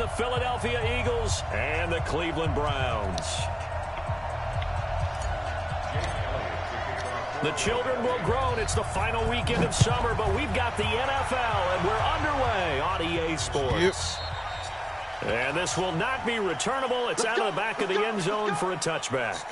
the Philadelphia Eagles and the Cleveland Browns. The children will groan. It's the final weekend of summer, but we've got the NFL, and we're underway on EA Sports. Yep. And this will not be returnable. It's out of the back of the end zone for a touchback.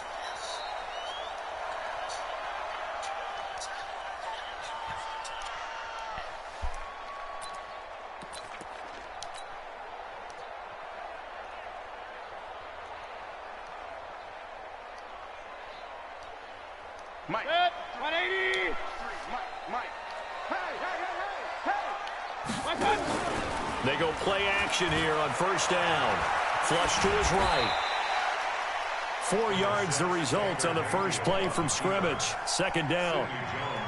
Mike. 180. Mike. Hey. They go play action here on first down. Flush to his right. 4 yards the result on the first play from scrimmage. Second down.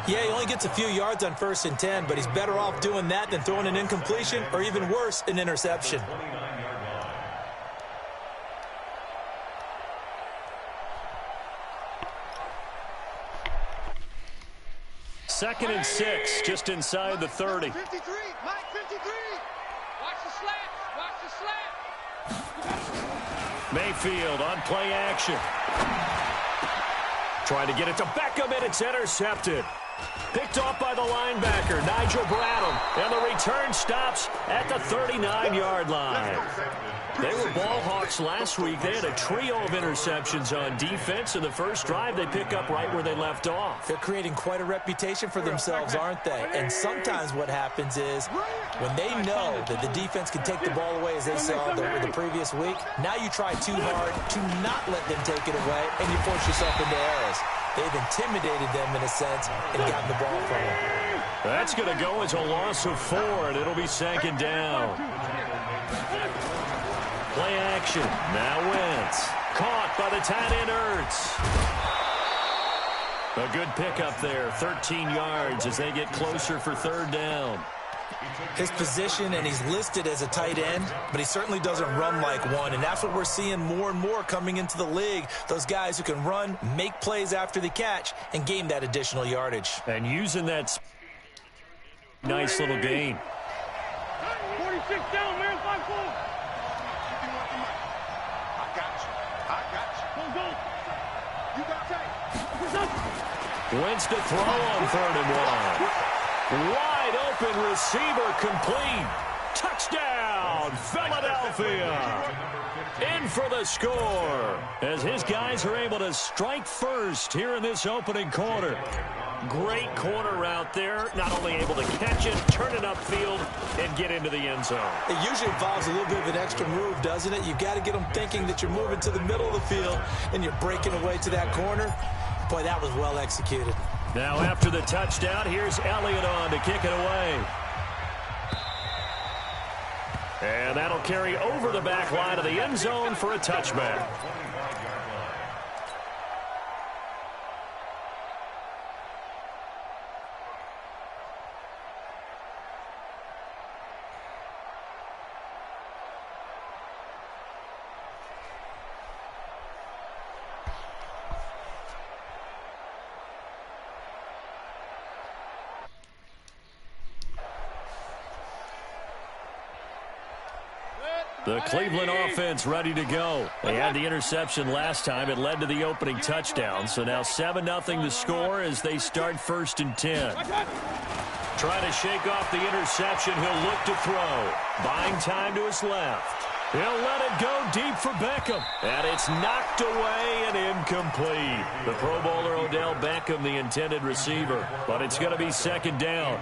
Yeah, he only gets a few yards on 1st and 10, but he's better off doing that than throwing an incompletion or even worse, an interception. Second and 6, just inside the 30. 53, Mike, 53. Watch the slap. Mayfield on play action. Trying to get it to Beckham, and it's intercepted. Picked off by the linebacker, Nigel Bradham. And the return stops at the 39-yard line. They were ball hawks last week. They had a trio of interceptions on defense. In the first drive, they pick up right where they left off. They're creating quite a reputation for themselves, aren't they? And sometimes what happens is when they know that the defense can take the ball away, as they saw the previous week, now you try too hard to not let them take it away, and you force yourself into errors. They've intimidated them in a sense and gotten the ball from them. That's going to go as a loss of 4, and it'll be second down. Play action. Now Wentz. Caught by the tight end Ertz. A good pickup there. 13 yards as they get closer for third down. His position, and he's listed as a tight end, but he certainly doesn't run like one, and that's what we're seeing more and more coming into the league. Those guys who can run, make plays after the catch, and gain that additional yardage. And using that nice little gain. 46 down, man, 5-4. Wentz to throw on 3rd and 1. Wide open receiver complete. Touchdown, Philadelphia. In for the score as his guys are able to strike first here in this opening quarter. Great corner route there. Not only able to catch it, turn it upfield, and get into the end zone. It usually involves a little bit of an extra move, doesn't it? You've got to get them thinking that you're moving to the middle of the field and you're breaking away to that corner. Boy, that was well executed. Now after the touchdown, here's Elliott on to kick it away. And that'll carry over the back line of the end zone for a touchback. The Cleveland offense ready to go. They had the interception last time. It led to the opening touchdown. So now 7-0 the score as they start 1st and 10. Trying to shake off the interception. He'll look to throw. Buying time to his left. He'll let it go deep for Beckham. And it's knocked away and incomplete. The Pro Bowler Odell Beckham, the intended receiver. But it's going to be second down.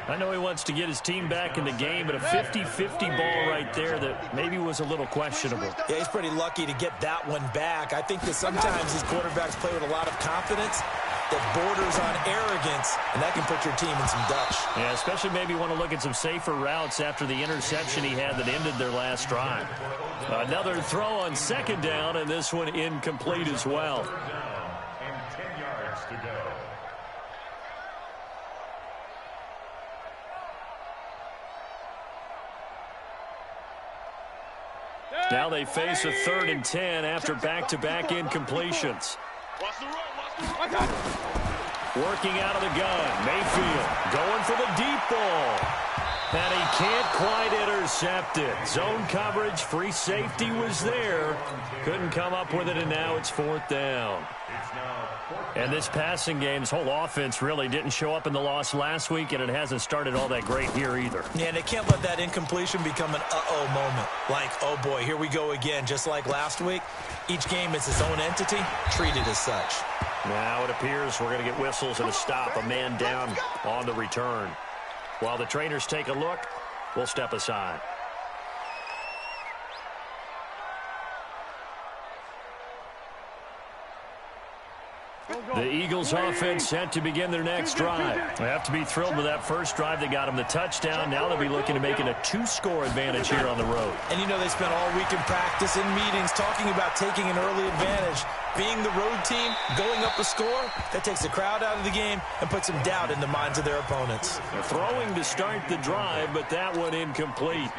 I know he wants to get his team back in the game, but a 50-50 ball right there that maybe was a little questionable. Yeah, he's pretty lucky to get that one back. I think that sometimes these quarterbacks play with a lot of confidence that borders on arrogance, and that can put your team in some dutch. Yeah, especially maybe want to look at some safer routes after the interception he had that ended their last drive. Another throw on second down, and this one incomplete as well. And 10 yards to go. Now they face a 3rd and 10 after back-to-back incompletions. Working out of the gun. Mayfield going for the deep ball. And he can't quite intercept it. Zone coverage, free safety was there. Couldn't come up with it, and now it's 4th down. And this passing game's whole offense really didn't show up in the loss last week, and it hasn't started all that great here either. Yeah, and they can't let that incompletion become an uh-oh moment. Like, oh boy, here we go again. Just like last week, each game is its own entity, treated as such. Now it appears we're going to get whistles and a stop, a man down on the return. While the trainers take a look, we'll step aside. The Eagles offense set to begin their next drive. They have to be thrilled with that first drive that got them the touchdown. Now they'll be looking to make it a 2-score advantage here on the road. And you know they spent all week in practice and meetings talking about taking an early advantage. Being the road team, going up a score, that takes the crowd out of the game and puts some doubt in the minds of their opponents. They're throwing to start the drive, but that one incomplete.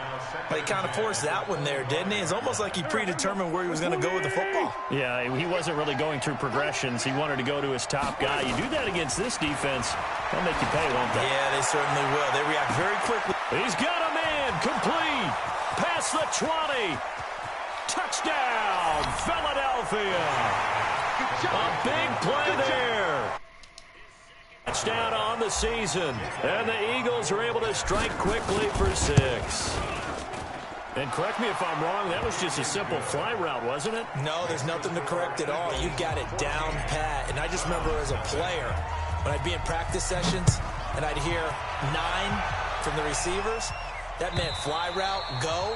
But he kind of forced that one there, didn't he? It's almost like he predetermined where he was going to go with the football. Yeah, he wasn't really going through progressions. He wanted to go to his top guy. You do that against this defense, they'll make you pay, won't they? Yeah, they certainly will. They react very quickly. He's got a man, complete, past the 20. Touchdown, Philadelphia. A big play there. Touchdown on the season. And the Eagles are able to strike quickly for 6. And correct me if I'm wrong, that was just a simple fly route, wasn't it? No, there's nothing to correct at all. You got it down pat. And I just remember as a player, when I'd be in practice sessions and I'd hear 9 from the receivers, that meant fly route, go,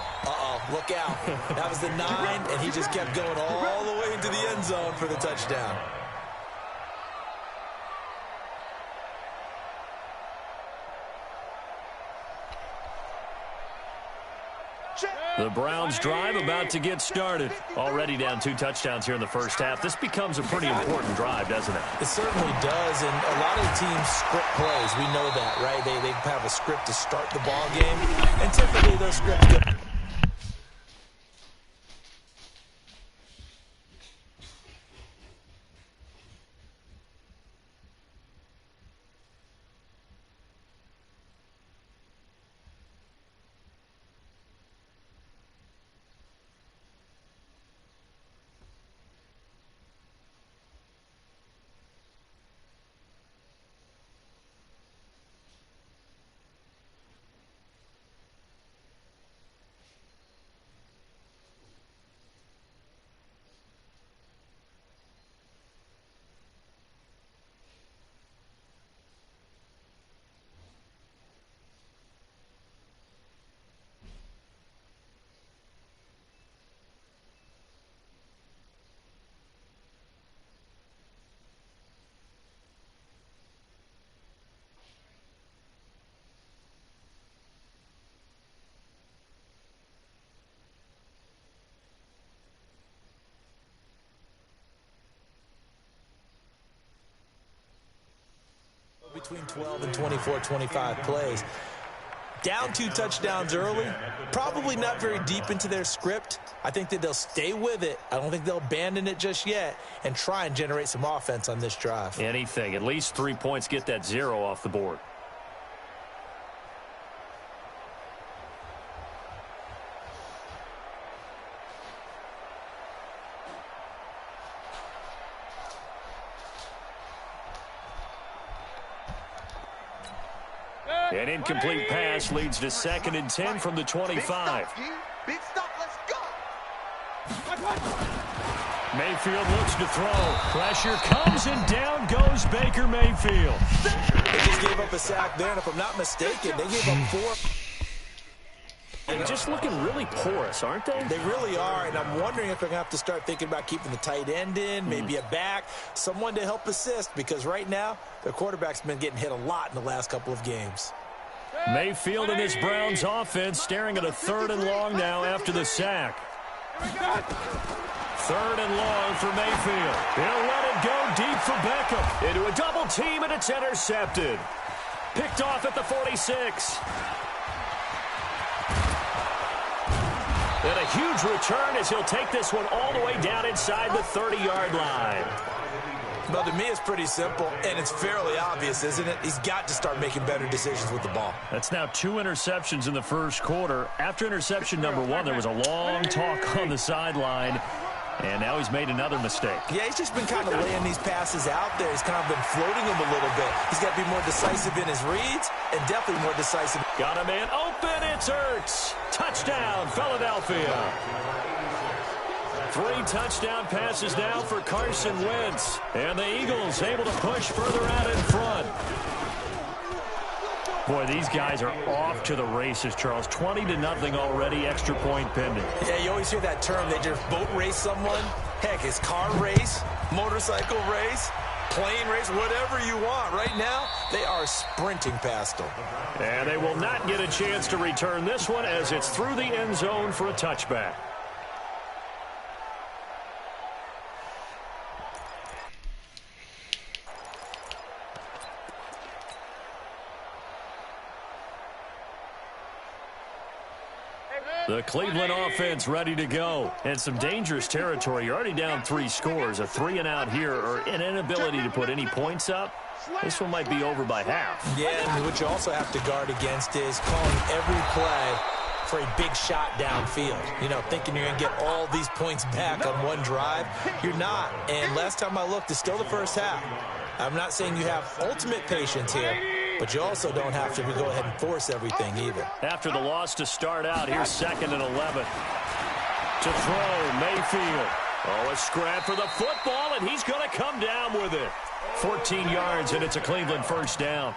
look out. That was the 9, and he just kept going all the way into the end zone for the touchdown. The Browns drive about to get started. Already down 2 touchdowns here in the first half. This becomes a pretty important drive, doesn't it? It certainly does, and a lot of teams script plays. We know that, right? They have a script to start the ball game, and typically those scripts go. Between 12 and 24, 25 plays. Down 2 touchdowns early, probably not very deep into their script. I think that they'll stay with it. I don't think they'll abandon it just yet and try and generate some offense on this drive. Anything. At least 3 points, get that 0 off the board. An incomplete pass leads to 2nd and 10 from the 25. Big stop, let's go. Mayfield looks to throw. Pressure comes, and down goes Baker Mayfield. They just gave up a sack there, and if I'm not mistaken, they gave up 4. They're just looking really porous, aren't they? They really are, and I'm wondering if they're going to have to start thinking about keeping the tight end in, maybe a back, someone to help assist, because right now their quarterback's been getting hit a lot in the last couple of games. Mayfield and his Browns offense staring at a 3rd and long now after the sack. 3rd and long for Mayfield. He'll let it go deep for Beckham. Into a double team, and it's intercepted. Picked off at the 46. And a huge return as he'll take this one all the way down inside the 30-yard line. Well, to me, it's pretty simple, and it's fairly obvious, isn't it? He's got to start making better decisions with the ball. That's now 2 interceptions in the first quarter. After interception number 1, there was a long talk on the sideline, and now he's made another mistake. Yeah, he's just been kind of laying these passes out there. He's kind of been floating them a little bit. He's got to be more decisive in his reads and definitely more decisive. Got a man open. It's Ertz. Touchdown, Philadelphia. 3 touchdown passes now for Carson Wentz. And the Eagles able to push further out in front. Boy, these guys are off to the races, Charles. 20-0 already, extra point pending. Yeah, you always hear that term. They just boat race someone. Heck, it's car race, motorcycle race, plane race, whatever you want. Right now, they are sprinting past them. And they will not get a chance to return this one as it's through the end zone for a touchback. The Cleveland offense ready to go. And some dangerous territory. You're already down 3 scores. A 3-and-out here or an inability to put any points up. This one might be over by half. Yeah, and what you also have to guard against is calling every play for a big shot downfield. You know, thinking you're going to get all these points back on one drive. You're not. And last time I looked, it's still the first half. I'm not saying you have ultimate patience here, but you also don't have to go ahead and force everything either. After the loss to start out, here's 2nd and 11. To throw, Mayfield. Oh, a scrap for the football, and he's going to come down with it. 14 yards, and it's a Cleveland first down.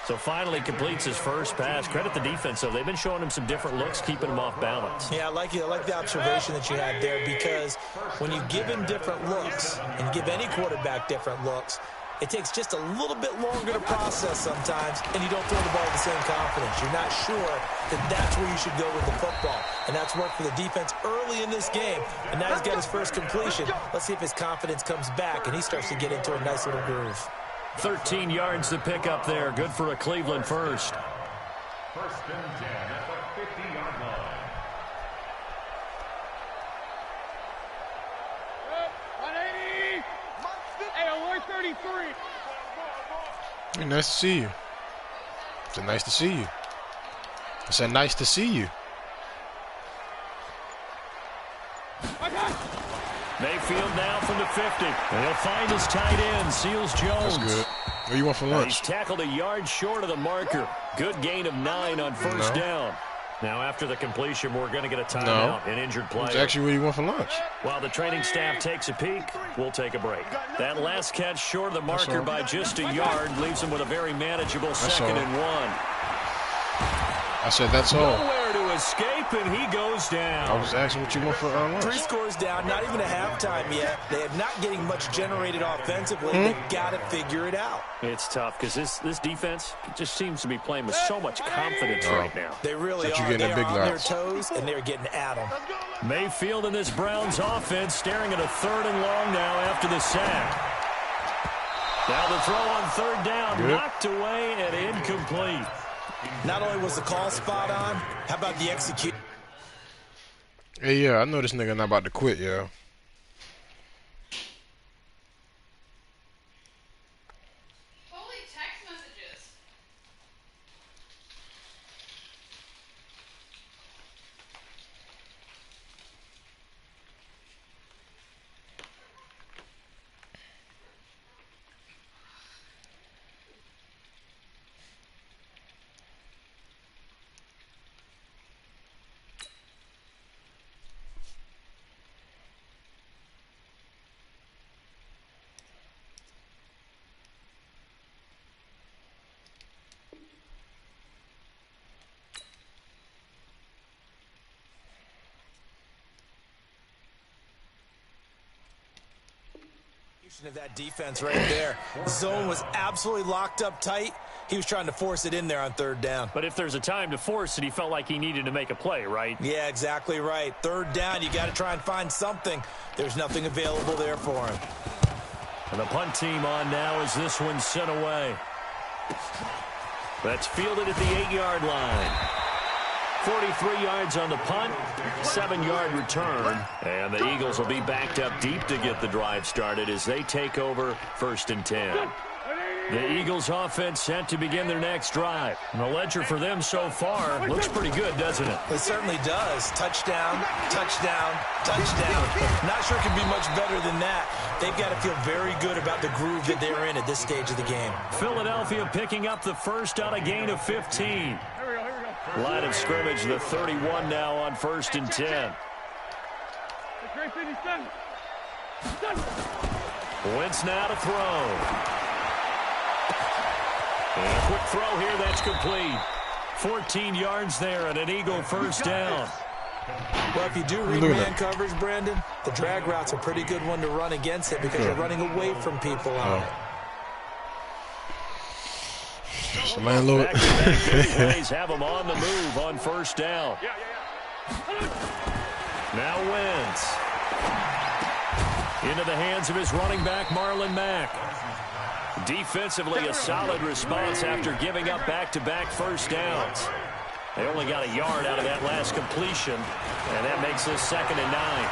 So finally completes his first pass. Credit the defense, though. They've been showing him some different looks, keeping him off balance. Yeah, I like the observation that you had there, because when you give him different looks and give any quarterback different looks, it takes just a little bit longer to process sometimes, and you don't throw the ball with the same confidence. You're not sure that that's where you should go with the football, and that's worked for the defense early in this game, and now he's got his first completion. Let's see if his confidence comes back, and he starts to get into a nice little groove. 13 yards to pick up there. Good for a Cleveland first. 1st and 10 at the 50-yard line. 180. Hey, 133. Hey, nice to see you. It's nice to see you. I said nice to see you. Mayfield now from the 50. And he'll find his tight end, Seals Jones. That's good. What do you want for lunch? He's tackled a yard short of the marker. Good gain of 9 on first down. Now, after the completion, we're going to get a timeout, an injured player. It's actually what you want for lunch. While the training staff takes a peek, we'll take a break. That last catch short of the marker by just a yard leaves him with a very manageable 2nd and 1. I said that's all. Nowhere to escape, and he goes down. I was asking what you want for lunch. 3 scores down, not even a halftime yet. They are not getting much generated offensively. They've got to figure it out. It's tough because this defense just seems to be playing with so much confidence right now. They really are. Getting they big are on their lots. toes, and they're getting at them. Mayfield in this Browns offense staring at a 3rd and long now after the sack. Now the throw on 3rd down, knocked away and incomplete. Not only was the call spot on, how about the execution? Hey, yeah, I know this nigga not about to quit, yeah. Holy text messages. Of that defense right there. The zone was absolutely locked up tight. He was trying to force it in there on 3rd down. But if there's a time to force it, he felt like he needed to make a play, right? Yeah, exactly right. 3rd down, you got to try and find something. There's nothing available there for him. And the punt team on now as this one's sent away. That's fielded at the 8-yard line. 43 yards on the punt, 7-yard return. And the Eagles will be backed up deep to get the drive started as they take over 1st and 10. The Eagles offense set to begin their next drive. And the ledger for them so far looks pretty good, doesn't it? It certainly does. Touchdown, touchdown, touchdown. Not sure it can be much better than that. They've got to feel very good about the groove that they're in at this stage of the game. Philadelphia picking up the first on a gain of 15. Line of scrimmage, the 31 now on 1st and 10. Wentz now to throw. And a quick throw here, that's complete. 14 yards there and an Eagle first down. Well, if you do read man coverage, Brandon, the drag route's a pretty good one to run against it because you're running away from people on it. Landlord. Plays have them on the move on first down. Now Wentz. Into the hands of his running back, Marlon Mack. Defensively, a solid response after giving up back-to-back first downs. They only got a yard out of that last completion, and that makes this 2nd and 9.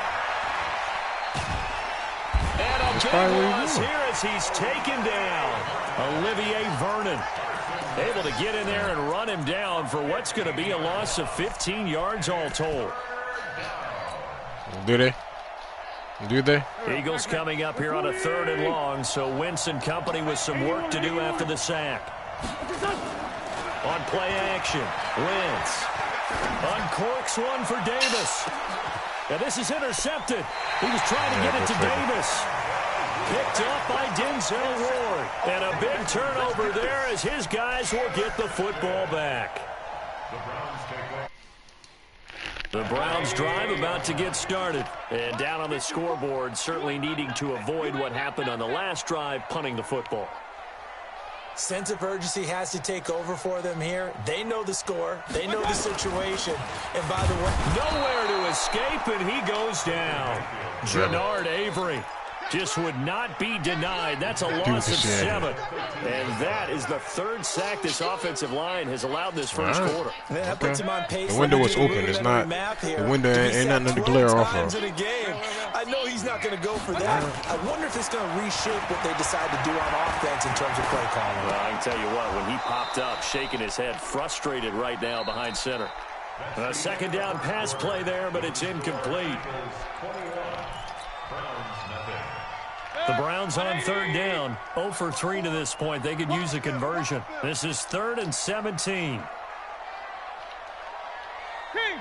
And a big loss here as he's taken down. Olivier Vernon able to get in there and run him down for what's going to be a loss of 15 yards all told. Do they? Do they? Eagles coming up here on a 3rd and long, so Wentz and company with some work to do after the sack. On play action, Wentz uncorks one for Davis. And this is intercepted. He was trying to get it to Davis. Picked up by Denzel Ward. And a big turnover there as his guys will get the football back. The Browns drive about to get started. And down on the scoreboard, certainly needing to avoid what happened on the last drive, punting the football. Sense of urgency has to take over for them here. They know the score. They know the situation. And by the way, nowhere to escape, and he goes down. Jannard Avery just would not be denied. That's a loss of 7. And that is the 3rd sack this offensive line has allowed this first quarter. That puts him on pace. The window was open. It's not. The window ain't nothing to glare off of. In a game. I know he's not going to go for that. I wonder if it's going to reshape what they decide to do on offense in terms of play calling. Well, I can tell you what, when he popped up, shaking his head, frustrated right now behind center. A 2nd down pass play there, but it's incomplete. The Browns on 3rd down, 0 for 3 to this point. They could use a conversion. This is 3rd and 17. King!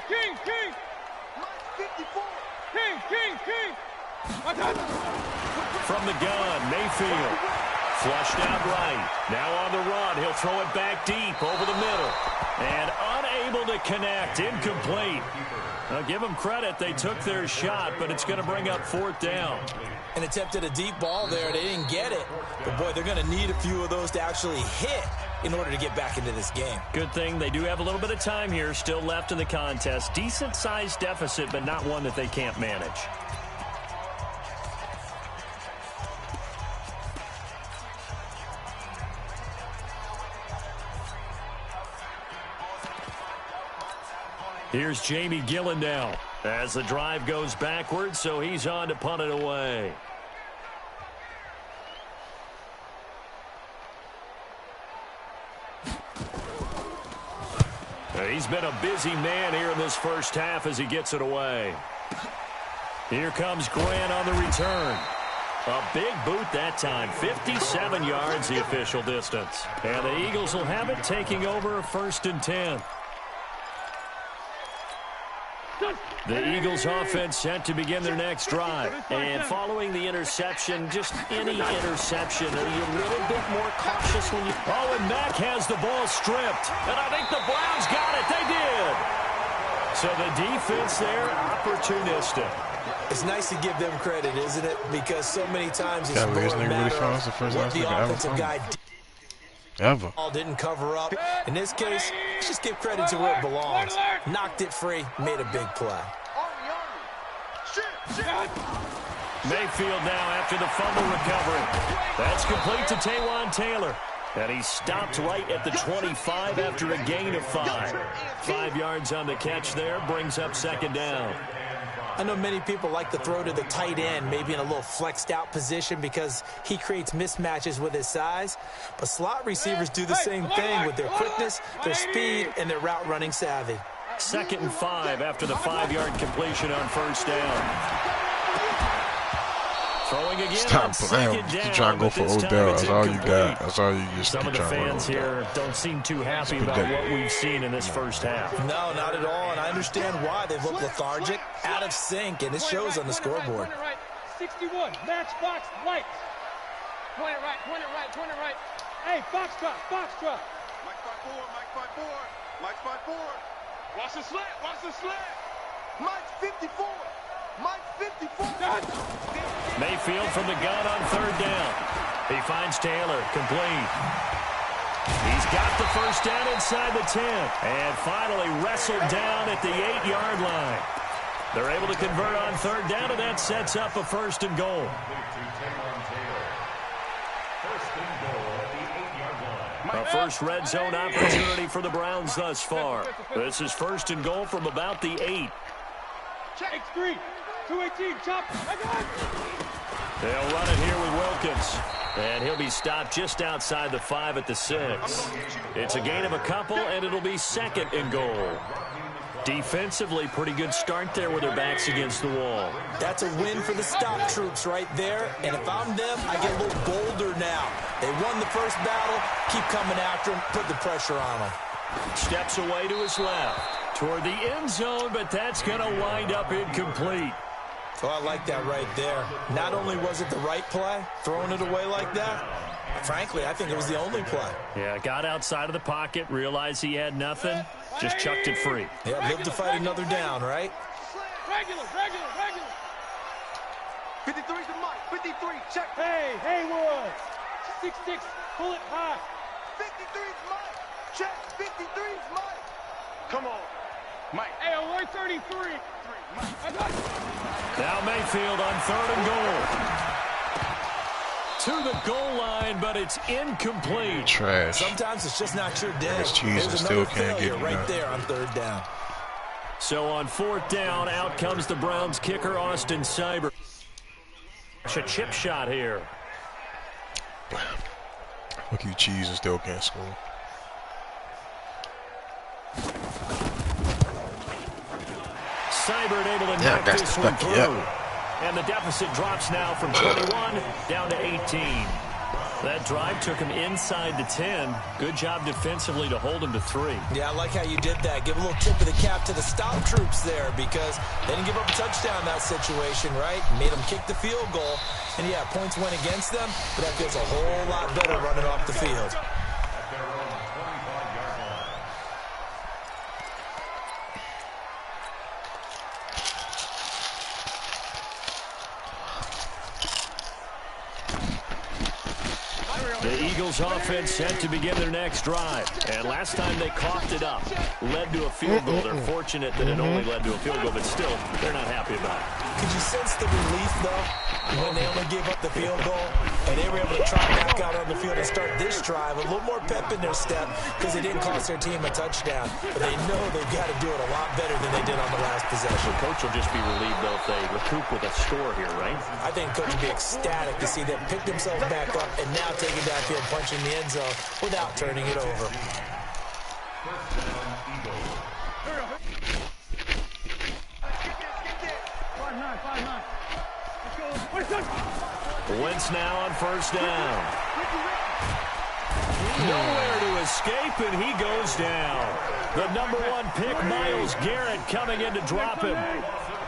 54! King! From the gun, Mayfield. Flushed out right. Now on the run. He'll throw it back deep over the middle. And unable to connect. Incomplete. Now, give them credit. They took their shot, but it's going to bring up 4th down. And attempted a deep ball there. They didn't get it. But, boy, they're going to need a few of those to actually hit in order to get back into this game. Good thing they do have a little bit of time here still left in the contest. Decent-sized deficit, but not one that they can't manage. Here's Jamie Gillen now as the drive goes backwards, so he's on to punt it away. He's been a busy man here in this first half as he gets it away. Here comes Grant on the return. A big boot that time. 57 yards the official distance. And the Eagles will have it taking over 1st and 10. The Eagles offense set to begin their next drive. And following the interception, just any interception, are you a little bit more cautious when you... Oh, and Mack has the ball stripped. And I think the Browns got it. They did. So the defense there, opportunistic. It's nice to give them credit, isn't it? Because so many times it's more a matter of what the offensive guy did. Didn't cover up. In this case, let's just give credit to where it belongs. Knocked it free, made a big play. Mayfield now after the fumble recovery. That's complete to Taywan Taylor. And he stopped right at the 25 after a gain of 5. 5 yards on the catch there, brings up second down. I know many people like to throw to the tight end, maybe in a little flexed out position because he creates mismatches with his size. But slot receivers do the same thing with their quickness, their speed, and their route running savvy. 2nd and 5 after the 5-yard completion on first down. Throwing again. Stop playing. You trying to go for Odell. That's all you got. That's all you just Some of the fans here don't seem too happy about what we've seen in this first half. No, not at all, and I understand why. They've looked lethargic, out of sync, and it shows on the scoreboard. 61, matchbox lights. Point it right, point it right, point it right. Hey, foxtrot, foxtrot. Mike 5-4, Mike 5-4, Mike 5-4. Watch the slant, watch the slant. Mike 54. Mike 54. Mayfield from the gun on third down. He finds Taylor, complete. He's got the first down inside the 10. And finally wrestled down at the 8-yard line. They're able to convert on third down, and that sets up a 1st and goal. A first red zone opportunity for the Browns thus far. This is 1st and goal from about the 8. Check 3. 218, chop. I got it. They'll run it here with Wilkins. And he'll be stopped just outside the 5 at the 6. It's a gain of a couple, and it'll be 2nd and goal. Defensively, pretty good start there with their backs against the wall. That's a win for the stop troops right there. And if I'm them, I get a little bolder now. They won the first battle. Keep coming after them. Put the pressure on them. Steps away to his left. Toward the end zone, but that's going to wind up incomplete. Oh, I like that right there. Not only was it the right play, throwing it away like that, frankly, I think it was the only play. Yeah, got outside of the pocket, realized he had nothing, just chucked it free. Yeah, live to fight another down, right? Regular. 53's the Mike. 53, check. Hey, Haywood. 6-6, pull it high. 53's Mike. Check. 53's Mike. Come on. Mike. Hey, 133. Now Mayfield on 3rd and goal. To the goal line, but it's incomplete. Trash. Sometimes it's just not your day. This cheese still can't get it right done. there on 3rd down. So on 4th down, out comes the Browns kicker, Austin Seibert. A chip shot here. Look, you cheese and still can't score. Seibert able to knock this one through. And the deficit drops now from 21 down to 18. That drive took him inside the 10. Good job defensively to hold him to 3. Yeah, I like how you did that. Give a little tip of the cap to the stop troops there because they didn't give up a touchdown in that situation, right? Made them kick the field goal. And, yeah, points went against them, but that feels a whole lot better running off the field. The Eagles offense set to begin their next drive. And last time they coughed it up, led to a field goal. They're fortunate that it only led to a field goal, but still, they're not happy about it. Could you sense the relief, though, when they only gave up the field goal and they were able to trot back out on the field and start this drive? A little more pep in their step because they didn't cost their team a touchdown. But they know they've got to do it a lot better than they did on the last possession. The coach will just be relieved, though, if they recoup with a score here, right? I think coach will be ecstatic to see them pick themselves back up and now take it downfield, punching the end zone without turning it over. Wentz now on 1st down. Nowhere to escape, and he goes down. The #1 pick, Myles Garrett, coming in to drop him.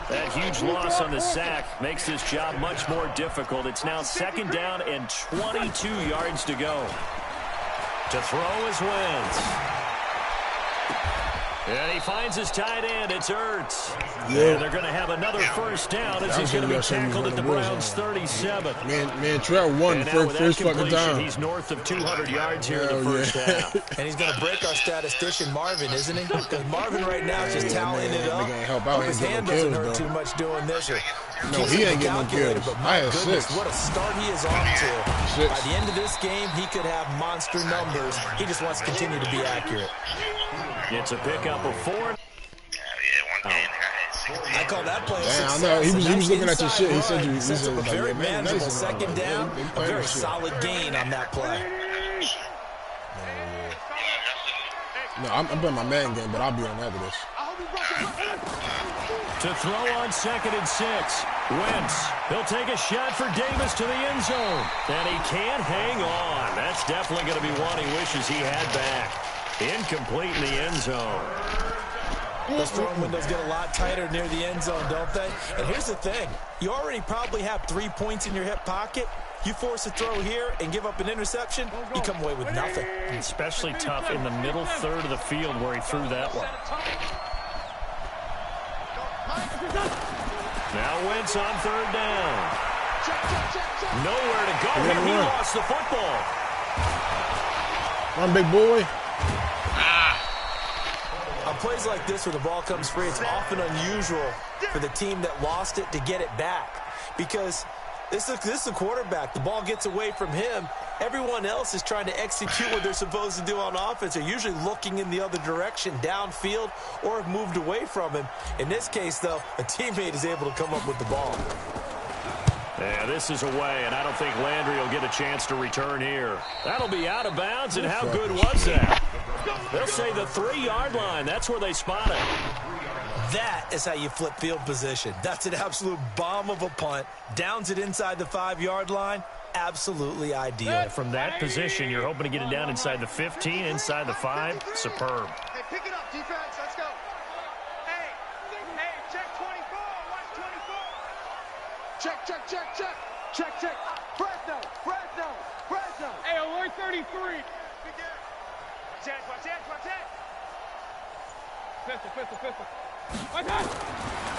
That huge loss on the sack makes this job much more difficult. It's now 2nd down and 22 yards to go. To throw is Wentz. And he finds his tight end. It's Ertz. Yeah. And they're going to have another first down as he's going to be tackled at the Browns' 37. Man, Trev won the first fucking time. He's north of 200 yards here in the first half. And he's going to break our statistician Marvin, isn't he? Because Marvin right now is just tallying it up. Help out. His hand doesn't hurt too much doing this. No, he ain't getting no kills. But my goodness, 6. what a start he is off to. 6. By the end of this game, he could have monster numbers. He just wants to continue to be accurate. It's a pickup of 4. I call that play a success. I know. He was looking at your shit. He said He sets up a very man, manageable nice second down. A very solid gain on that play. No, I'm playing my man game, but I'll be on after this. To throw on 2nd and 6. Wentz. He'll take a shot for Davis to the end zone. And he can't hang on. That's definitely going to be one he wishes he had back. Incomplete in the end zone. Those throwing windows get a lot tighter near the end zone, don't they? And here's the thing. You already probably have 3 points in your hip pocket. You force a throw here and give up an interception, you come away with nothing. Especially tough in the middle third of the field where he threw that one. Now Wentz on 3rd down. Nowhere to go. He lost the football. Run, big boy. On plays like this where the ball comes free, it's often unusual for the team that lost it to get it back. Because this is a quarterback. The ball gets away from him. Everyone else is trying to execute what they're supposed to do on offense. They're usually looking in the other direction, downfield, or have moved away from him. In this case, though, a teammate is able to come up with the ball. Yeah, this is away, and I don't think Landry will get a chance to return here. That'll be out of bounds, and how good was that? They'll say the 3-yard line. That's where they spot it. That is how you flip field position. That's an absolute bomb of a punt. Downs it inside the 5-yard line. Absolutely ideal. From that position, you're hoping to get it down inside the 15, inside the 5. Superb. Hey, pick it up, defense. Let's go. Hey, check 24. Watch 24. Check. Fresno. Hey, alert 33. Watch that. Pistol.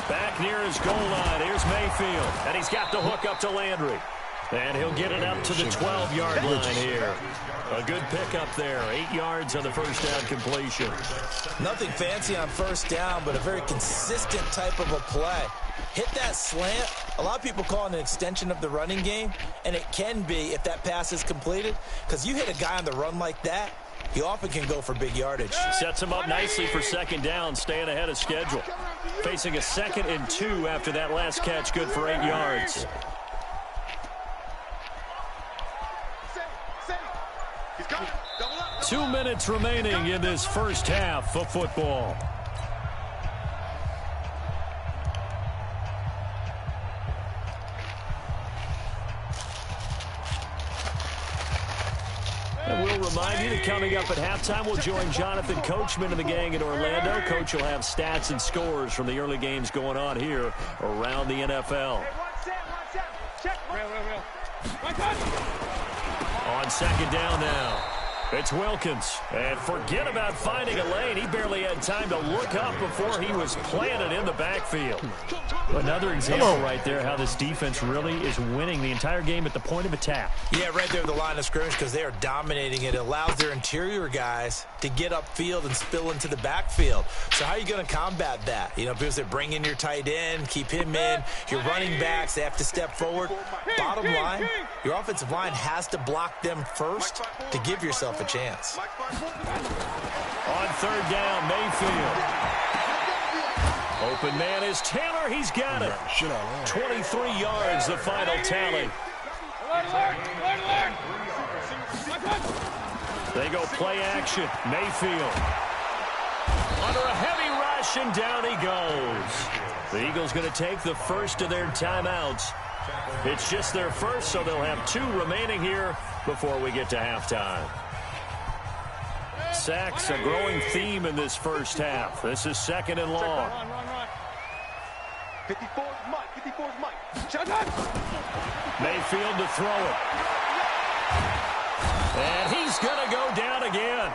Back near his goal line. Here's Mayfield. And he's got the hook up to Landry. And he'll get it up to the 12-yard line here. A good pickup there. 8 yards on the first down completion. Nothing fancy on first down, but a very consistent type of a play. Hit that slant. A lot of people call it an extension of the running game, and it can be if that pass is completed. Because you hit a guy on the run like that, he often can go for big yardage. Sets him up nicely for second down, staying ahead of schedule. Facing a 2nd and 2 after that last catch, good for 8 yards. 2 minutes remaining in this first half of football. And we'll remind you that coming up at halftime, we'll join Jonathan Coachman and the gang in Orlando. Coach will have stats and scores from the early games going on here around the NFL. On second down now. It's Wilkins. And forget about finding a lane. He barely had time to look up before he was planted in the backfield. Another example right there how this defense really is winning the entire game at the point of attack. Yeah, right there at the line of scrimmage because they are dominating it. It allows their interior guys to get upfield and spill into the backfield. So how are you going to combat that? You know, because they bring in your tight end, keep him in. Your running backs, they have to step forward. Bottom line, your offensive line has to block them first to give yourself a chance. On third down, Mayfield. Open man is Taylor. He's got it. 23 yards, the final tally. They go play action. Mayfield. Under a heavy rush, and down he goes. The Eagles going to take the first of their timeouts. It's just their first, so they'll have 2 remaining here before we get to halftime. Sacks, a growing theme in this first half. This is 2nd and long. 54's Mike. Mayfield to throw it. And he's going to go down again.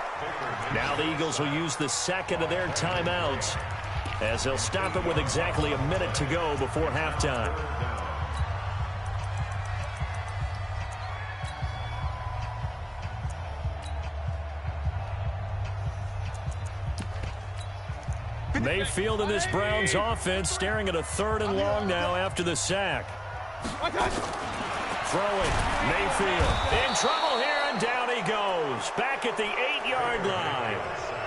Now the Eagles will use the second of their timeouts as they'll stop it with exactly a minute to go before halftime. Mayfield in this Browns offense staring at a 3rd and long now after the sack. Throwing, Mayfield in trouble here, and down he goes. Back at the 8-yard line.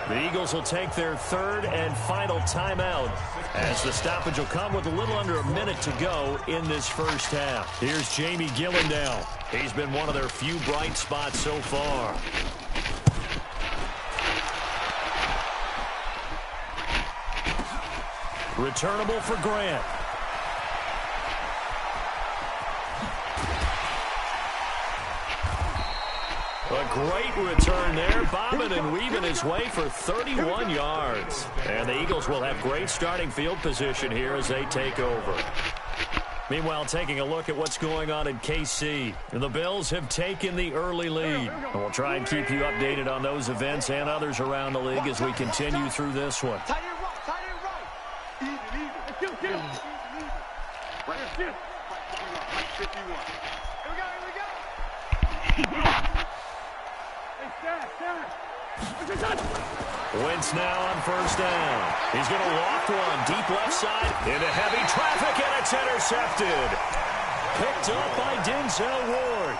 The Eagles will take their 3rd and final timeout as the stoppage will come with a little under a minute to go in this first half. Here's Jamie Gillendow. He's been one of their few bright spots so far. Returnable for Grant. A great return there, bobbing and weaving his way for 31 yards. And the Eagles will have great starting field position here as they take over. Meanwhile, taking a look at what's going on in KC. The Bills have taken the early lead. And we'll try and keep you updated on those events and others around the league as we continue through this one. Wentz now on first down. He's going to walk one deep left side into heavy traffic, and it's intercepted. Picked up by Denzel Ward.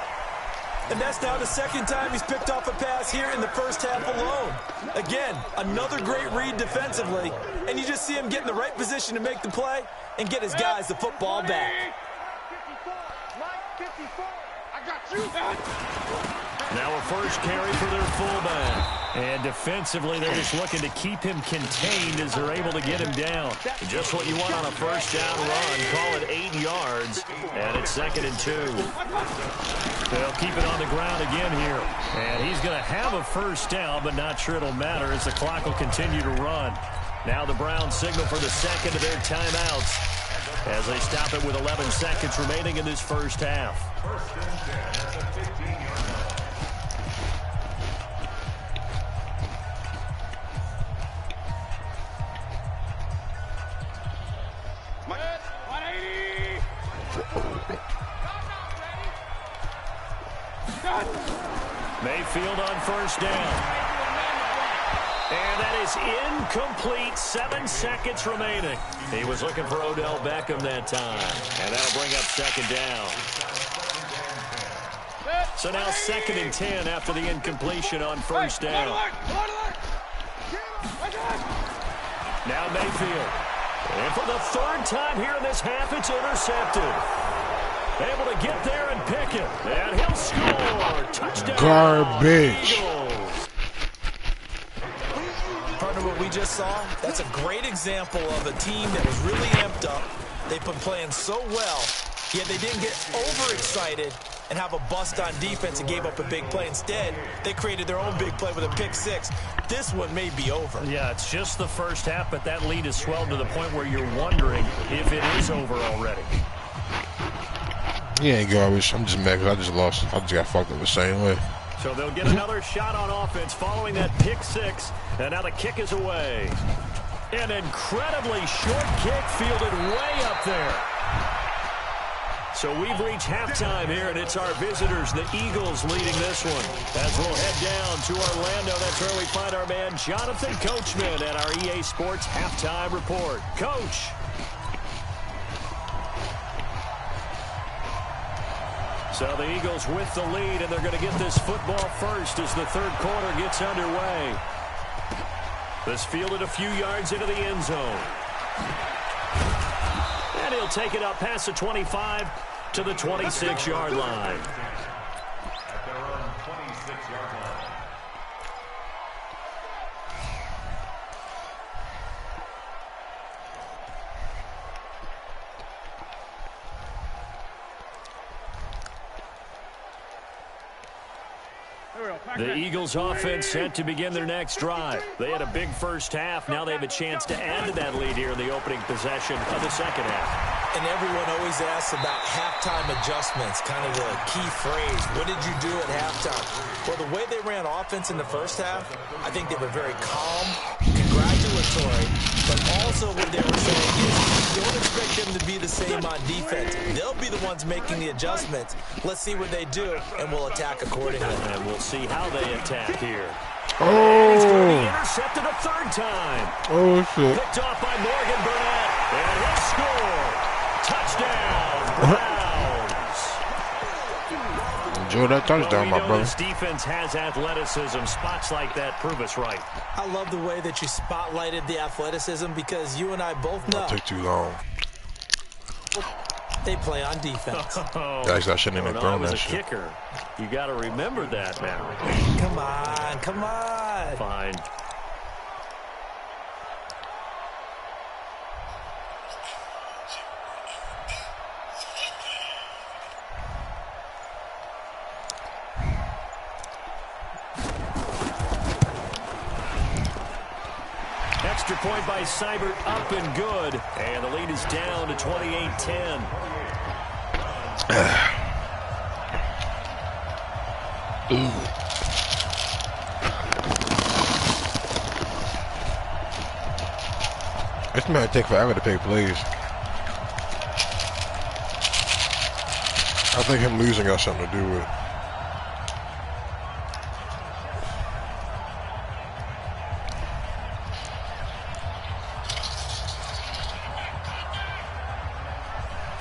And that's now the second time he's picked off a pass here in the first half alone. Again, another great read defensively, and you just see him get in the right position to make the play and get his guys the football back. Now a first carry for their fullback. And defensively, they're just looking to keep him contained as they're able to get him down. Just what you want on a first down run. Call it 8 yards, and it's 2nd and 2. They'll keep it on the ground again here. And he's going to have a first down, but not sure it'll matter as the clock will continue to run. Now the Browns signal for the second of their timeouts as they stop it with 11 seconds remaining in this first half. First and 10 at the 15-yard line. Mayfield on first down. And that is incomplete. 7 seconds remaining. He was looking for Odell Beckham that time. And that'll bring up 2nd down. So now 2nd and 10 after the incompletion on first down. Now Mayfield. And for the 3rd time here in this half, it's intercepted. Able to get there and pick it. And he'll score. Touchdown. Garbage. Eagles. Partner, what we just saw, that's a great example of a team that was really amped up. They've been playing so well, yet they didn't get overexcited and have a bust on defense and gave up a big play. Instead, they created their own big play with a pick 6. This one may be over. Yeah, it's just the first half, but that lead has swelled to the point where you're wondering if it is over already. He ain't garbage. I'm just mad because I just lost. I just got fucked up the same way. So they'll get another shot on offense following that pick 6. And now the kick is away. An incredibly short kick fielded way up there. So we've reached halftime here, and it's our visitors, the Eagles, leading this one. As we'll head down to Orlando, that's where we find our man Jonathan Coachman at our EA Sports Halftime Report. Coach. So the Eagles with the lead, and they're going to get this football first as the 3rd quarter gets underway. This fielded a few yards into the end zone. And he'll take it up past the 25 to the 26-yard line. At their own 26-yard line. The Eagles offense set to begin their next drive. They had a big first half. Now they have a chance to add to that lead here in the opening possession of the second half. And everyone always asks about halftime adjustments, kind of the key phrase. What did you do at halftime? Well, the way they ran offense in the first half, I think they were very calm, congratulatory, but also what they were saying is don't expect them to be the same on defense. They'll be the ones making the adjustments. Let's see what they do, and we'll attack accordingly. And we'll see how they attack here. Oh! And he's going to be intercepted a third time. Oh, shit. Picked off by Morgan Burnett. And he'll score. Touchdown, Browns. Enjoy that touchdown, my brother. This defense has athleticism. Spots like that prove us right. I love the way that you spotlighted the athleticism because you and I both know. Don't take too long. They play on defense. Actually, I shouldn't even have thrown that shit. Kicker. You got to remember that now. Come on, come on. Fine. Extra point by Seibert, up and good. And the lead is down to 28-10. This might take forever to pick plays. I think him losing got something to do with it.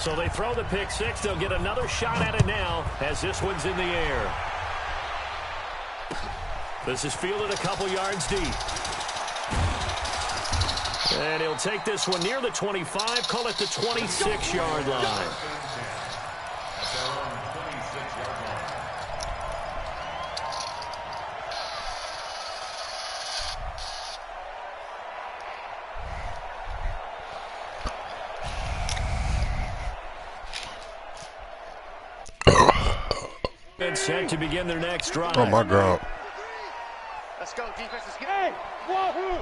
So they throw the pick six. They'll get another shot at it now as this one's in the air. This is fielded a couple yards deep. And he'll take this one near the 25, call it the 26-yard line. Set to begin their next drive. Oh my God. Let's go, defense. Hey, wahoo!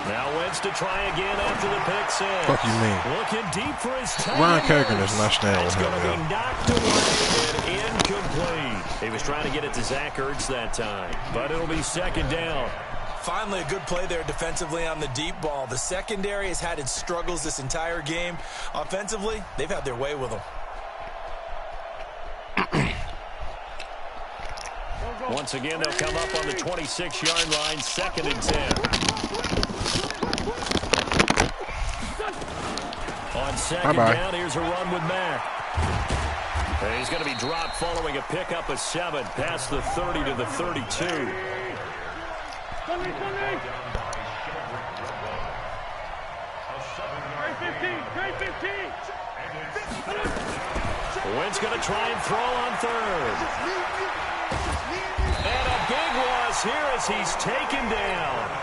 Now Wentz to try again after the pick six. Fuck you mean? Looking deep for his tight Ryan end. Kerrigan is not staying with It's him. going to be knocked away and incomplete. He was trying to get it to Zach Ertz that time, but it'll be second down. Finally, a good play there defensively on the deep ball. The secondary has had its struggles this entire game. Offensively, they've had their way with them. Once again, they'll come up on the 26-yard line, 2nd and 10. On second down, here's a run with Mack. And he's going to be dropped following a pickup of 7 past the 30 to the 32. Wentz going to try and throw on third. And a big loss here as he's taken down.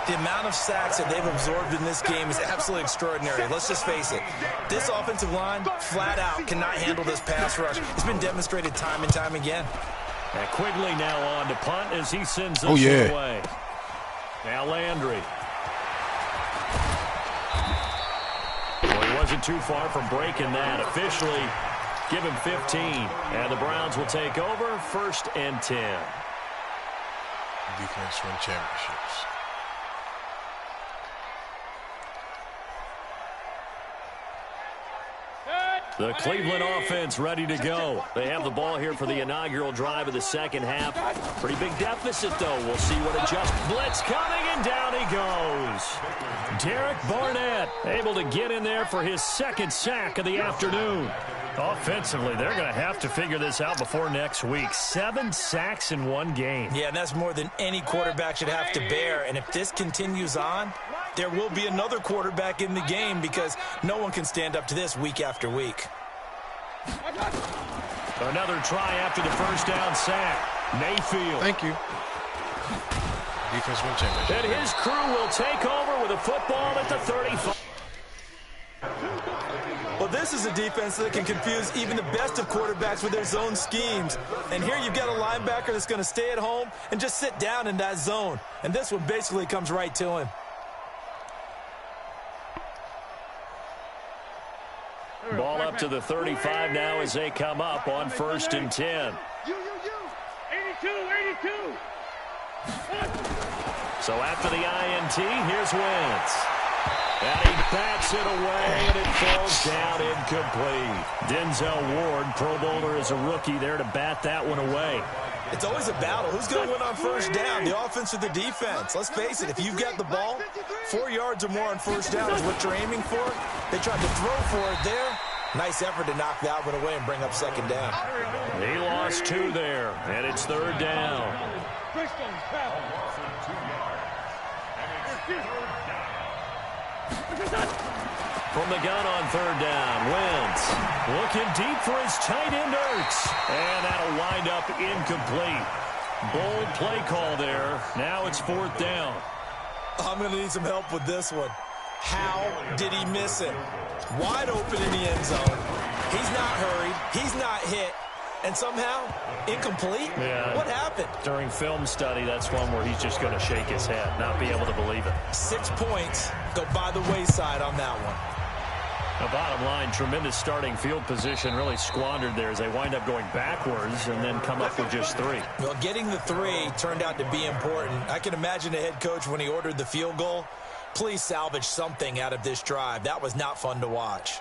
The amount of sacks that they've absorbed in this game is absolutely extraordinary. Let's just face it. This offensive line, flat out, cannot handle this pass rush. It's been demonstrated time and time again. And Quigley now on to punt as he sends this away. Now Landry. Well, he wasn't too far from breaking that. Officially, give him 15. And the Browns will take over, 1st and 10. Defense win championships. The Cleveland offense ready to go. They have the ball here for the inaugural drive of the second half. Pretty big deficit, though. We'll see what adjusts. Blitz coming, and down he goes. Derek Barnett able to get in there for his 2nd sack of the afternoon. Offensively, they're going to have to figure this out before next week. 7 sacks in one game. Yeah, and that's more than any quarterback should have to bear. And if this continues on, there will be another quarterback in the game because no one can stand up to this week after week. Another try after the first down sack. Mayfield. Thank you. Defense win championship. And his crew will take over with a football at the 35. Well, Well, this is a defense that can confuse even the best of quarterbacks with their zone schemes. And here you've got a linebacker that's going to stay at home and just sit down in that zone. And this one basically comes right to him. Ball up to the 35 now as they come up on 1st and 10. 82. So after the INT, here's Wentz. And he bats it away, and it falls down incomplete. Denzel Ward, Pro Bowler as a rookie, there to bat that one away. It's always a battle. Who's going to win on 1st down, the offense or the defense? Let's face it, if you've got the ball, 4 yards or more on 1st down is what you're aiming for. They tried to throw for it there. Nice effort to knock that one away and bring up 2nd down. He lost 2 there, and it's 3rd down. From the gun on 3rd down, Wentz looking deep for his tight end, Ertz. And that'll wind up incomplete. Bold play call there. Now it's 4th down. I'm going to need some help with this one. How did he miss it? Wide open in the end zone. He's not hurried. He's not hit. And somehow, incomplete? Yeah. What happened? During film study, that's one where he's just going to shake his head, not be able to believe it. 6 points go by the wayside on that one. The bottom line, tremendous starting field position, really squandered there as they wind up going backwards and then come up with just 3. Well, getting the 3 turned out to be important. I can imagine the head coach when he ordered the field goal. Please salvage something out of this drive. That was not fun to watch.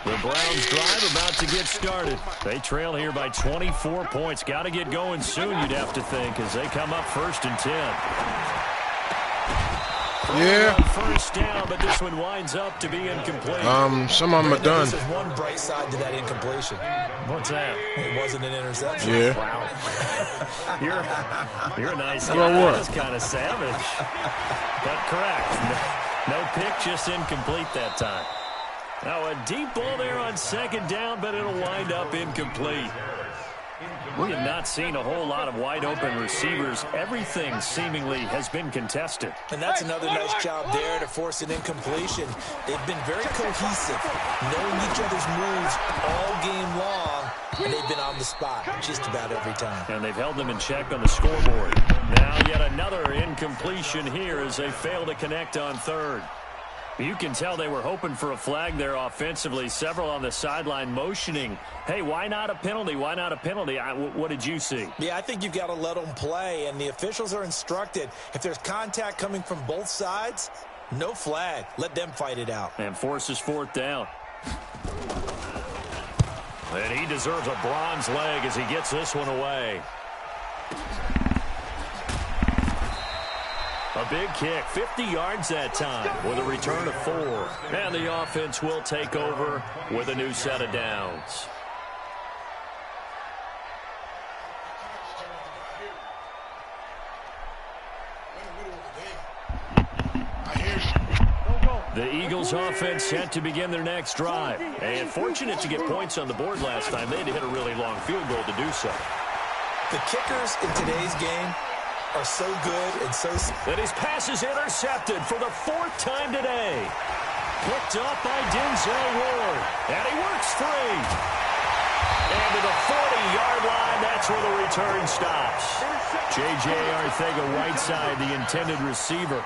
The Browns drive about to get started. They trail here by 24 points. Got to get going soon, you'd have to think, as they come up 1st and 10. Yeah. 1st down, but this one winds up to be incomplete. Some of them are done. There's one bright side to that incompletion. What's that? It wasn't an interception. Yeah. Wow. You're a nice guy. About what? That's kind of savage. But correct. No pick, just incomplete that time. Now a deep ball there on 2nd down, but it'll wind up incomplete. We have not seen a whole lot of wide open receivers. Everything seemingly has been contested. And that's another nice job there to force an incompletion. They've been very cohesive, knowing each other's moves all game long, and they've been on the spot just about every time. And they've held them in check on the scoreboard. Now yet another incompletion here as they fail to connect on 3rd. You can tell they were hoping for a flag there offensively. Several on the sideline motioning, hey, why not a penalty? Why not a penalty? What did you see? Yeah, I think you've got to let them play, and the officials are instructed. If there's contact coming from both sides, no flag. Let them fight it out. And forces 4th down. And he deserves a bronze leg as he gets this one away. A big kick, 50 yards that time with a return of 4. And the offense will take over with a new set of downs. The Eagles offense set to begin their next drive. And fortunate to get points on the board last time. They had to hit a really long field goal to do so. The kickers in today's game are so good and so... And his pass is intercepted for the 4th time today. Picked up by Denzel Ward. And he works free. And to the 40-yard line, that's where the return stops. J.J. Arcega-Whiteside, the intended receiver.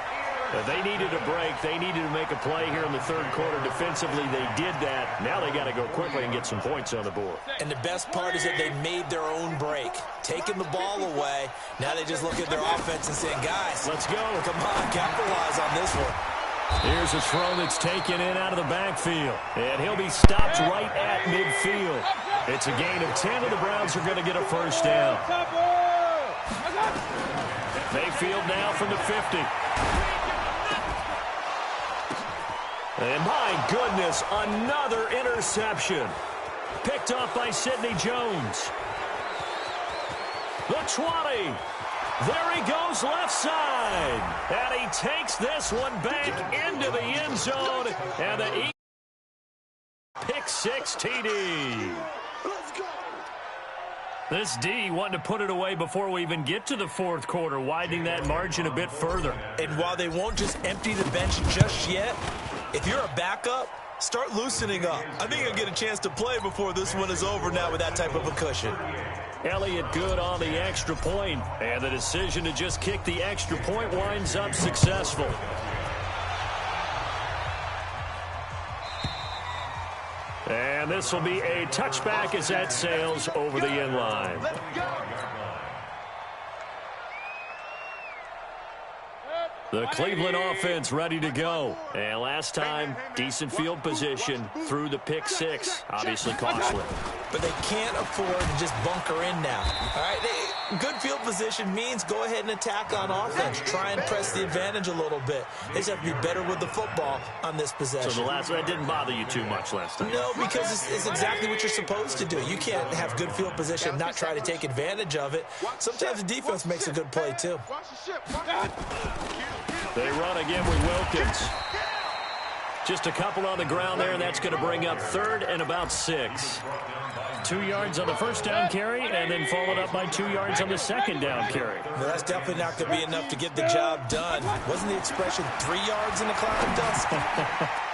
They needed a break. They needed to make a play here in the 3rd quarter. Defensively, they did that. Now they got to go quickly and get some points on the board. And the best part is that they made their own break. Taking the ball away. Now they just look at their offense and saying, guys, let's go. Come on, capitalize on this one. Here's a throw that's taken in out of the backfield. And he'll be stopped right at midfield. It's a gain of 10, and the Browns are going to get a 1st down. Mayfield now from the 50. And my goodness, another interception. Picked off by Sidney Jones. The 20. There he goes left side. And he takes this one back into the end zone. And the Eagles pick 6 TD. This D wanting to put it away before we even get to the fourth quarter, widening that margin a bit further. And while they won't just empty the bench just yet, if you're a backup, start loosening up. I think you'll get a chance to play before this one is over now with that type of a cushion. Elliott good on the extra point, and the decision to just kick the extra point winds up successful. And this will be a touchback as that sails over the end line. The Cleveland offense ready to go. And last time, decent field position through the pick six. Obviously costly. But they can't afford to just bunker in now. All right, good field position means go ahead and attack on offense. Try and press the advantage a little bit. They just have to be better with the football on this possession. So that didn't bother you too much last time? No, because it's exactly what you're supposed to do. You can't have good field position and not try to take advantage of it. Sometimes the defense makes a good play, too. They run again with Wilkins. Just a couple on the ground there, and that's going to bring up 3rd and about 6. 2 yards on the first down carry, and then followed up by 2 yards on the second down carry. Well, that's definitely not going to be enough to get the job done. Wasn't the expression 3 yards in a cloud of dust?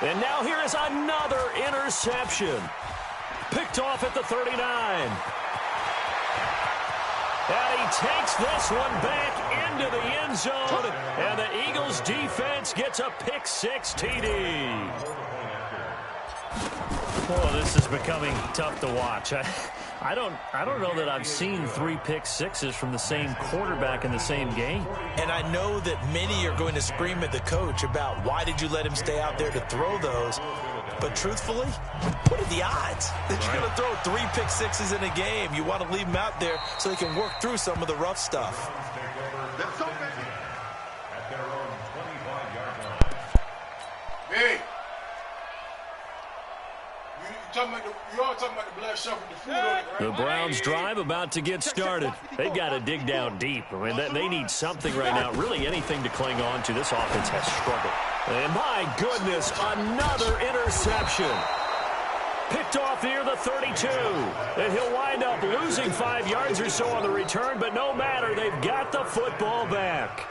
And now here is another interception. Picked off at the 39. And he takes this one back into the end zone, and the Eagles defense gets a pick 6 TD. Oh, this is becoming tough to watch. I don't know that I've seen 3 pick sixes from the same quarterback in the same game. And I know that many are going to scream at the coach about why did you let him stay out there to throw those. But truthfully, what are the odds that you're going to throw 3 pick sixes in a game? You want to leave them out there so they can work through some of the rough stuff. Hey, you all talking about the black shuffle with the food on it, right? The Browns drive about to get started. They've got to dig down deep. I mean, they need something right now, really anything to cling on to. This offense has struggled. And my goodness, another interception. Picked off near the 32. And he'll wind up losing 5 yards or so on the return, but no matter, they've got the football back.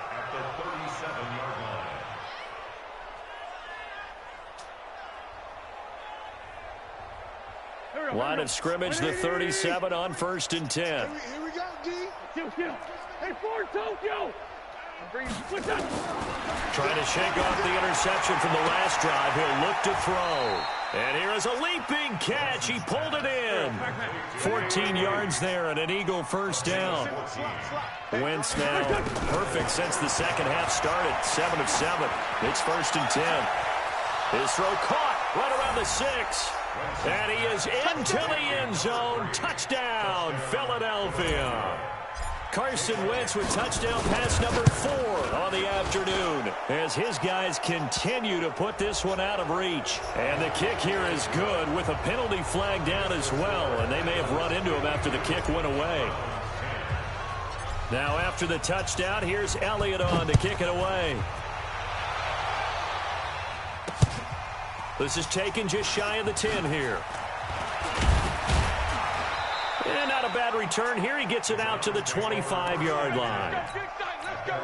Line of scrimmage, the 37 on 1st and 10. Here we go, D. Hey, Ford, Tokyo. Trying to shake off the interception from the last drive. He'll look to throw. And here is a leaping catch. He pulled it in. 14 yards there and an Eagle first down. Wentz now perfect since the second half started. 7 of 7. It's 1st and 10. His throw caught right around the 6. And he is into the end zone. Touchdown, Philadelphia. Carson Wentz with touchdown pass number 4 on the afternoon as his guys continue to put this one out of reach. And the kick here is good with a penalty flag down as well. And they may have run into him after the kick went away. Now after the touchdown, here's Elliott on to kick it away. This is taken just shy of the 10 here. And not a bad return here. He gets it out to the 25-yard line. Let's go.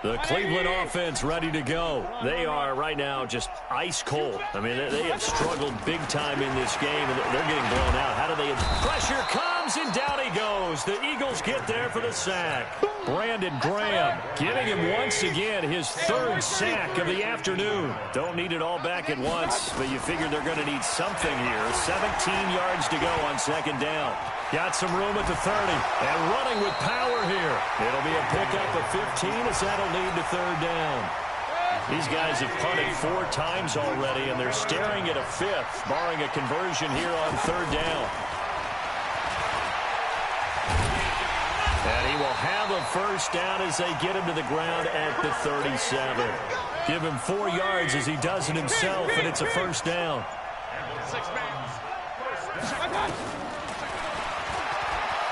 The Cleveland offense ready to go. They are right now just ice cold. I mean, they have struggled big time in this game, and they're getting blown out. How do they... Pressure comes, and down he goes. The Eagles get there for the sack. Brandon Graham giving him once again his 3rd sack of the afternoon. Don't need it all back at once, but you figure they're going to need something here. 17 yards to go on 2nd down. Got some room at the 30, and running with power here. It'll be a pickup of 15 as that'll lead to 3rd down. These guys have punted 4 times already, and they're staring at a 5th, barring a conversion here on 3rd down. And he will have a first down as they get him to the ground at the 37. Give him 4 yards as he does it himself, and it's a first down. 6 man.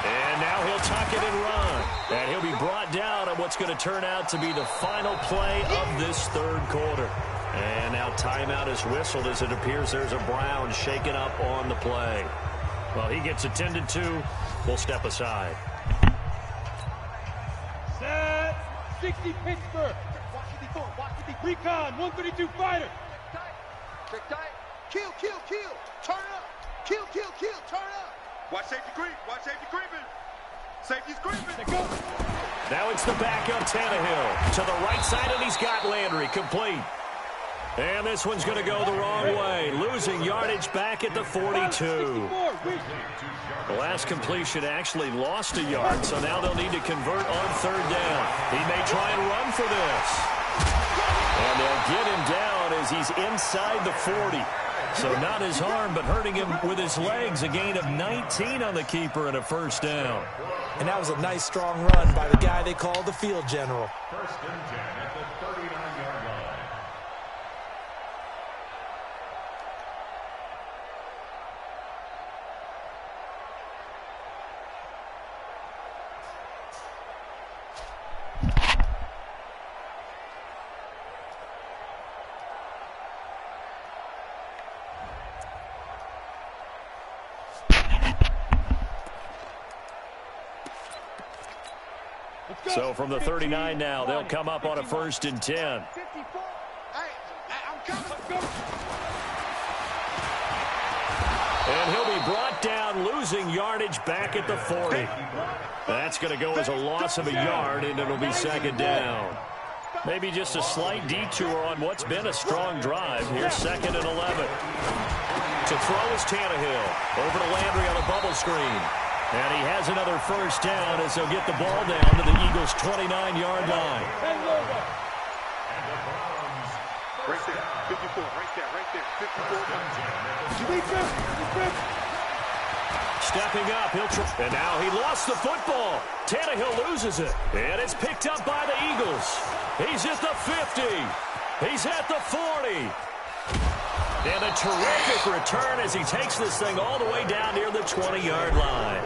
And now he'll tuck it and run. And he'll be brought down on what's going to turn out to be the final play of this third quarter. And now timeout is whistled as it appears there's a Brown shaken up on the play. Well, he gets attended to. We'll step aside. Set. 60 Pittsburgh. Recon, 132 fighter. Check tight. Kill, kill, kill. Turn up. Kill, kill, kill. Turn up. Watch safety creep. Watch safety creeping. Safety's creeping. Go. Now it's the backup Tannehill to the right side, and he's got Landry complete. And this one's going to go the wrong way, losing yardage back at the 42. The last completion actually lost a yard, so now they'll need to convert on third down. He may try and run for this. And they'll get him down as he's inside the 40. So not his arm, but hurting him with his legs. A gain of 19 on the keeper and a first down. And that was a nice, strong run by the guy they call the field general. First and 10 at the 39-yard line. So from the 39 now, they'll come up on a first and 10. 54. Hey, I'm coming. And he'll be brought down, losing yardage back at the 40. That's going to go as a loss of a yard, and it'll be second down. Maybe just a slight detour on what's been a strong drive. Here's second and 11. To throw is Tannehill. Over to Landry on the bubble screen. And he has another first down as they'll get the ball down to the Eagles' 29-yard line. Right there, 54, right there, 54. Stepping up, he'll try. And now he lost the football. Tannehill loses it. And it's picked up by the Eagles. He's at the 50. He's at the 40. And a terrific return as he takes this thing all the way down near the 20-yard line.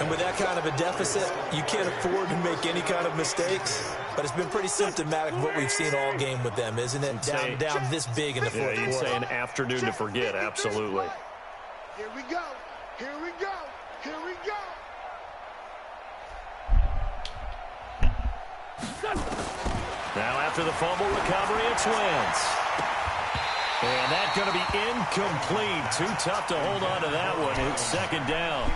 And with that kind of a deficit, you can't afford to make any kind of mistakes. But it's been pretty symptomatic of what we've seen all game with them, isn't it? Down this big in the fourth quarter. You'd say an afternoon to forget, absolutely. Here we go. Here we go. Here we go. Now after the fumble recovery, it's Wentz. And that's going to be incomplete. Too tough to hold on to that one. It's second down.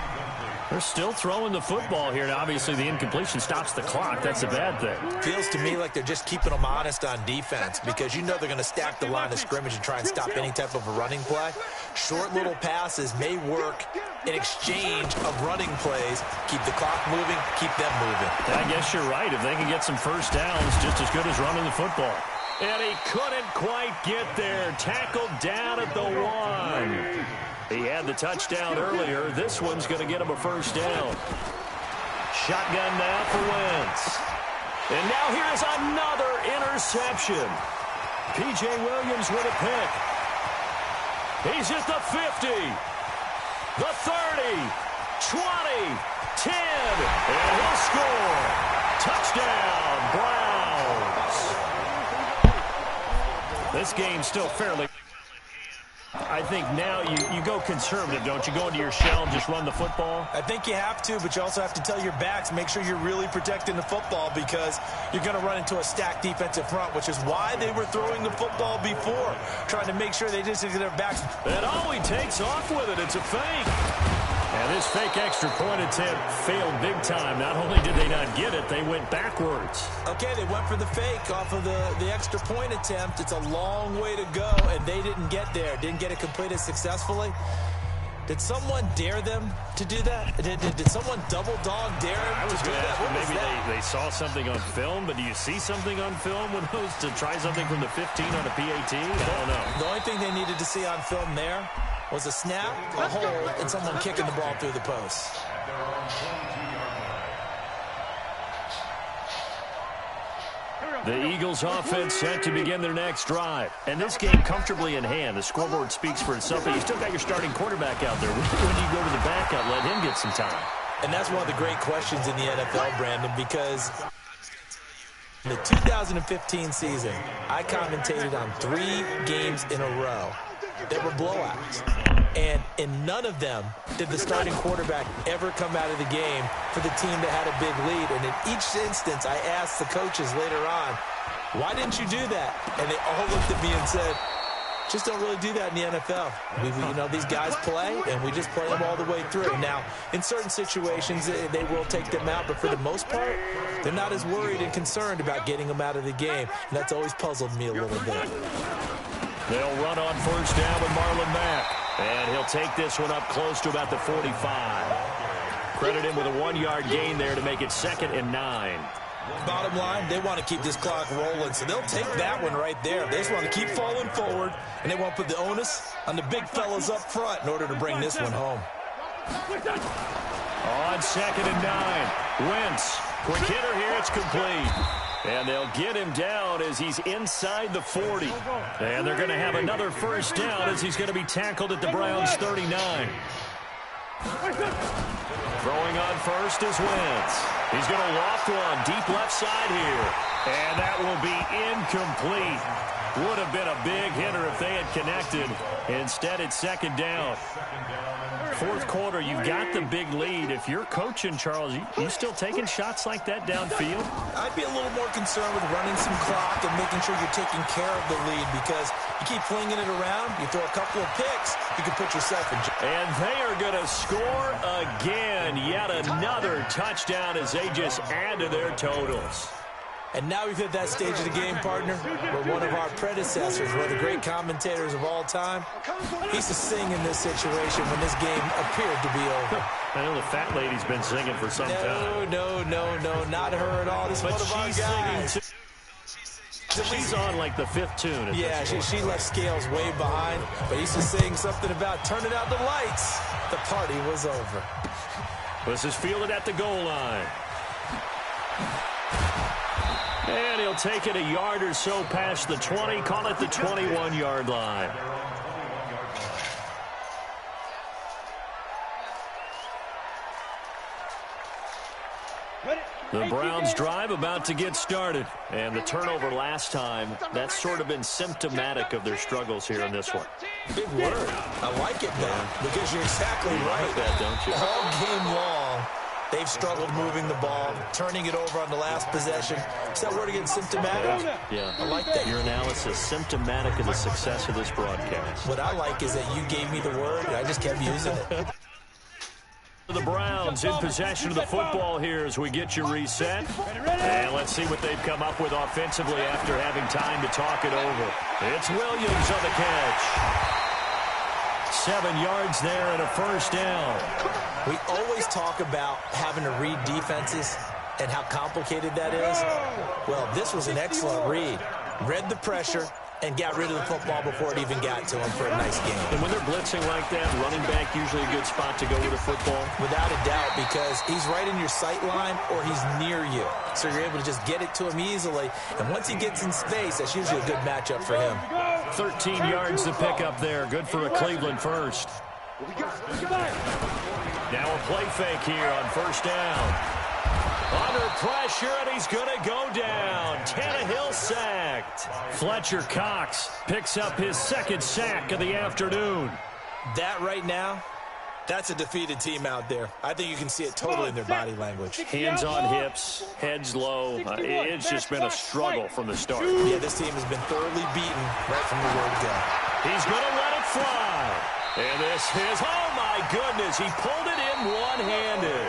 They're still throwing the football here. Now, obviously, the incompletion stops the clock. That's a bad thing. Feels to me like they're just keeping them honest on defense because you know they're going to stack the line of scrimmage and try and stop any type of a running play. Short little passes may work in exchange of running plays. Keep the clock moving, keep them moving. I guess you're right. If they can get some first downs, just as good as running the football. And he couldn't quite get there. Tackled down at the 1. He had the touchdown earlier. This one's going to get him a first down. Shotgun now for Wentz. And now here's another interception. P.J. Williams with a pick. He's at the 50, the 30, 20, 10, and he'll score. Touchdown, Browns. This game's still fairly... I think now you go conservative, don't you? Go into your shell and just run the football? I think you have to, but you also have to tell your backs, make sure you're really protecting the football because you're going to run into a stacked defensive front, which is why they were throwing the football before, trying to make sure they just get their backs. And he takes off with it. It's a fake. And this fake extra point attempt failed big time. Not only did they not get it, they went backwards. Okay, they went for the fake off of the extra point attempt. It's a long way to go, and they didn't get there. Didn't get it completed successfully. Did someone dare them to do that? Did someone double dog dare them I was to do going to that? ask, maybe they saw something on film, but do you see something on film when those to try something from the 15 on a PAT? I don't know. The only thing they needed to see on film there was a snap, a hold, and someone kicking the ball through the post. The Eagles offense set to begin their next drive. And this game comfortably in hand. The scoreboard speaks for itself, but you still got your starting quarterback out there. When do you go to the backup, let him get some time? And that's one of the great questions in the NFL, Brandon, because in the 2015 season, I commentated on 3 games in a row that were blowouts. And in none of them did the starting quarterback ever come out of the game for the team that had a big lead. And in each instance, I asked the coaches later on, why didn't you do that? And they all looked at me and said, just don't really do that in the NFL. You know, these guys play, and we just play them all the way through. Now, in certain situations, they will take them out, but for the most part, they're not as worried and concerned about getting them out of the game. And that's always puzzled me a little bit. They'll run on first down with Marlon Mack. And he'll take this one up close to about the 45. Credit him with a 1-yard gain there to make it 2nd and 9. Bottom line, they want to keep this clock rolling, so they'll take that one right there. They just want to keep falling forward, and they want to put the onus on the big fellas up front in order to bring this one home. On 2nd and 9, Wentz. Quick hitter here, it's complete. And they'll get him down as he's inside the 40. And they're going to have another first down as he's going to be tackled at the Browns' 39. Throwing on first is Wentz. He's going to loft one deep left side here. And that will be incomplete. Would have been a big hitter if they had connected. Instead, it's 2nd down. 4th quarter, you've got the big lead. If you're coaching, Charles, you still taking shots like that downfield? I'd be a little more concerned with running some clock and making sure you're taking care of the lead, because you keep flinging it around, you throw a couple of picks, you can put yourself in jail. And they are going to score again. Yet another touchdown as they just add to their totals. And now we've hit that stage of the game, partner, where one of our predecessors, one of the great commentators of all time, he used to sing in this situation when this game appeared to be over. I know the fat lady's been singing for some time. No, not her at all. This is one of our guys. She's on like the 5th tune. Yeah, she left Scales way behind, but he used to sing something about turning out the lights. The party was over. This is fielded at the goal line. And he'll take it a yard or so past the 20, call it the 21-yard line. The Browns drive about to get started. And the turnover last time, that's sort of been symptomatic of their struggles here in this one. Big word. I like it, man, because you're exactly right. Like that, don't you? All game long, they've struggled moving the ball, turning it over on the last possession. Is that word again, symptomatic? Yeah. I like that. Your analysis, symptomatic of the success of this broadcast. What I like is that you gave me the word, and I just kept using it. The Browns in possession of the football here as we get you reset. And let's see what they've come up with offensively after having time to talk it over. It's Williams on the catch. 7 yards there and a first down. We always talk about having to read defenses and how complicated that is. Well, this was an excellent read. Read the pressure and got rid of the football before it even got to him for a nice game. And when they're blitzing like that, running back usually a good spot to go with the football? Without a doubt, because he's right in your sight line or he's near you. So you're able to just get it to him easily. And once he gets in space, that's usually a good matchup for him. 13 yards to pick up there. Good for a Cleveland first. Now a play fake here on first down. Under pressure, and he's going to go down. Tannehill sacked. Fletcher Cox picks up his 2nd sack of the afternoon. That right now, that's a defeated team out there. I think you can see it totally in their body language. Hands on hips, heads low. It's just been a struggle from the start. Yeah, this team has been thoroughly beaten right from the word go. He's going to let it fly. And this is, oh my goodness, he pulled it in one-handed.